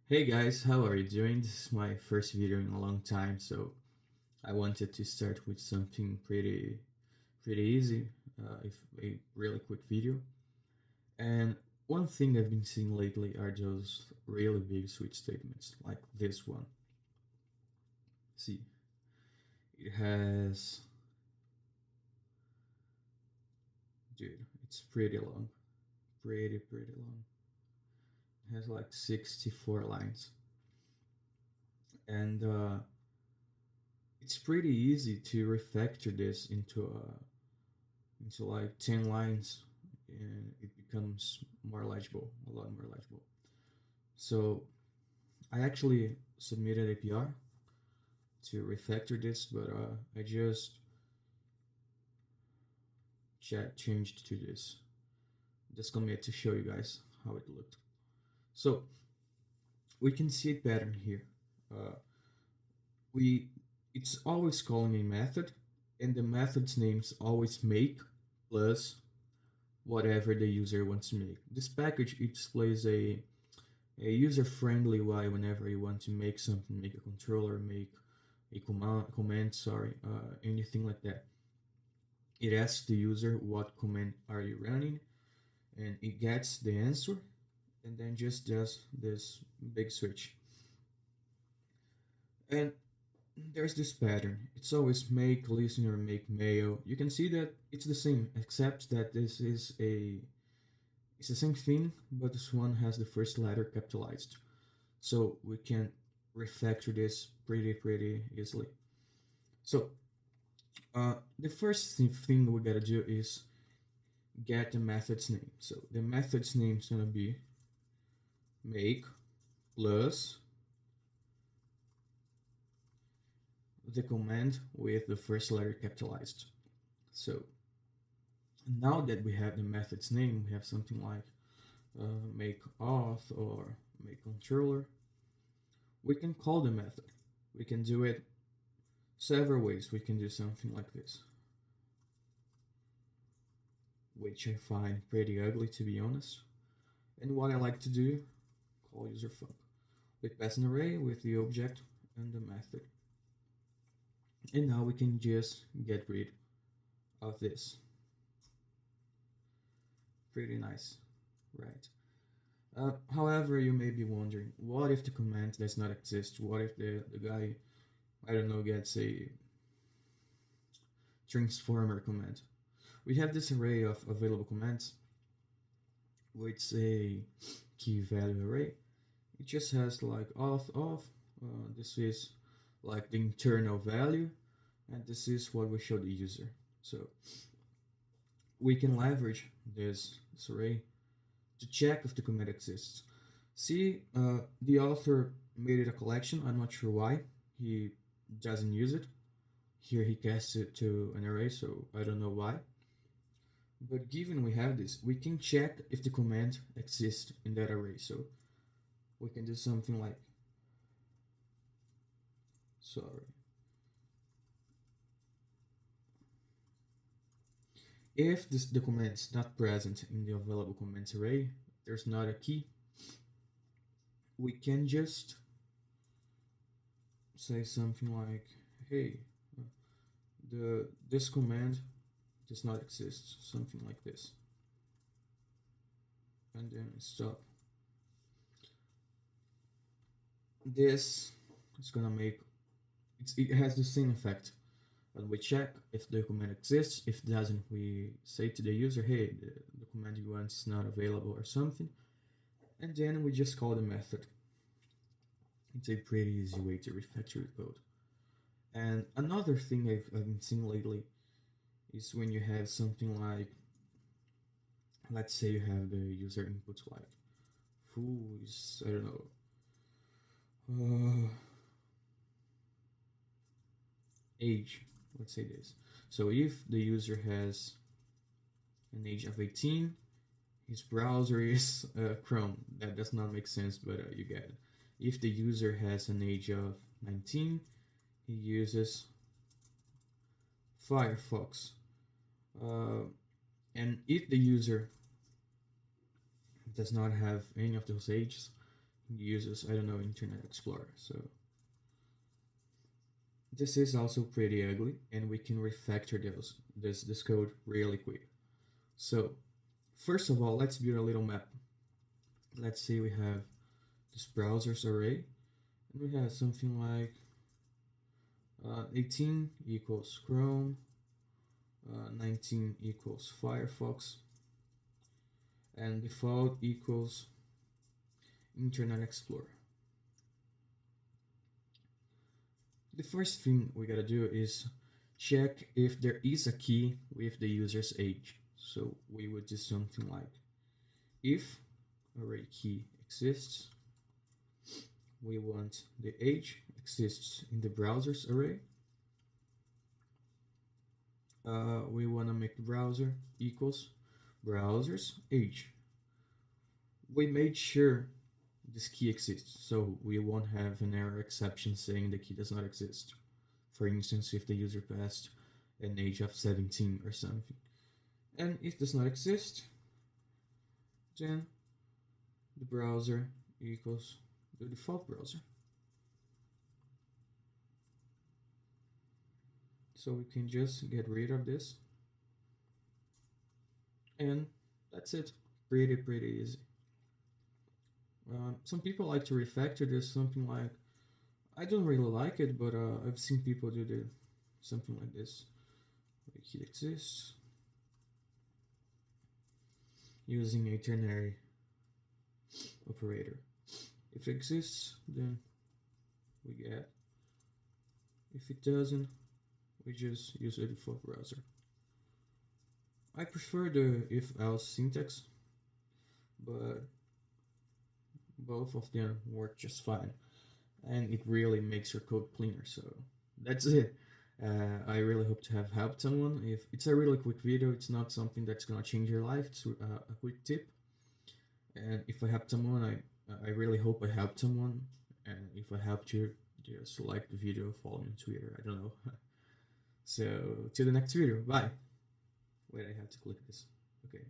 Hey guys, how are you doing? This is my first video in a long time, so I wanted to start with something pretty easy, if a really quick video. And one thing I've been seeing lately are those really big switch statements, like this one. See, it has, dude, it's pretty long, pretty long. It has like 64 lines, and it's pretty easy to refactor this into like 10 lines, and it becomes more legible, a lot more legible. So I actually submitted a PR to refactor this, but I just changed to this commit to show you guys how it looked. So we can see a pattern here. uh, we it's always calling a method, and the method's names always make plus whatever the user wants to make. This package, it displays a user-friendly UI whenever you want to make something, make a controller, make a command, sorry, anything like that. It asks the user what command are you running, and it gets the answer, and then just does this big switch. And there's this pattern. It's always make listener, make mail. You can see that it's the same, except that this is a it's the same thing, but this one has the first letter capitalized. So we can refactor this pretty easily. So the first thing we gotta do is get the method's name. So the method's name is gonna be make plus the command with the first letter capitalized. So now that we have the method's name, we have something like make auth or make controller. We can call the method. We can do it several ways. We can do something like this, which I find pretty ugly, to be honest. And what I like to do, call user func. We pass an array with the object and the method. And now we can just get rid of this. Pretty nice, right? However, you may be wondering, what if the command does not exist? What if the guy, I don't know, gets a transformer command? We have this array of available commands, which is a key value array. It just has like auth. This is like the internal value, and this is what we show the user. So we can leverage this array to check if the command exists. See, the author made it a collection. I'm not sure why he doesn't use it. Here he casts it to an array, so I don't know why. But given we have this, we can check if the command exists in that array. So we can do something like, sorry, if the command is not present in the available commands array, there's not a key, we can just say something like, hey, this command does not exist, something like this, and then stop. This is gonna make it has the same effect. And we check if the command exists. If it doesn't, we say to the user, hey, the command you want is not available or something, and then we just call the method. It's a pretty easy way to refactor the code. And another thing I've been seeing lately is when you have something like, let's say you have the user input like, who is, I don't know, age, let's say this. So if the user has an age of 18, his browser is Chrome. That does not make sense, but you get it. If the user has an age of 19, he uses Firefox. Uh, and if the user does not have any of those ages, uses, I don't know, Internet Explorer. So this is also pretty ugly, and we can refactor this code really quick. So first of all, let's build a little map. Let's say we have this browsers array, and we have something like 18 equals Chrome, 19 equals Firefox, and default equals Internet Explorer. The first thing we gotta do is check if there is a key with the user's age. So we would do something like if array key exists, we want the age exists in the browser's array. We want to make the browser equals browser's age. We made sure this key exists, so we won't have an error exception saying the key does not exist. For instance, if the user passed an age of 17 or something. And if it does not exist, then the browser equals the default browser. So we can just get rid of this. And that's it. Pretty easy. Some people like to refactor this, something like, I don't really like it, but I've seen people do something like this. It exists using a ternary operator. If it exists, then we get. If it doesn't, we just use a default browser. I prefer the if-else syntax, but both of them work just fine, and it really makes your code cleaner. So that's it. I really hope to have helped someone. If it's a really quick video, it's not something that's gonna change your life. It's a quick tip, and if I helped someone, I really hope I helped someone. And if I helped you, just like the video, follow me on Twitter. I don't know. So till the next video. Bye. Wait, I have to click this. Okay.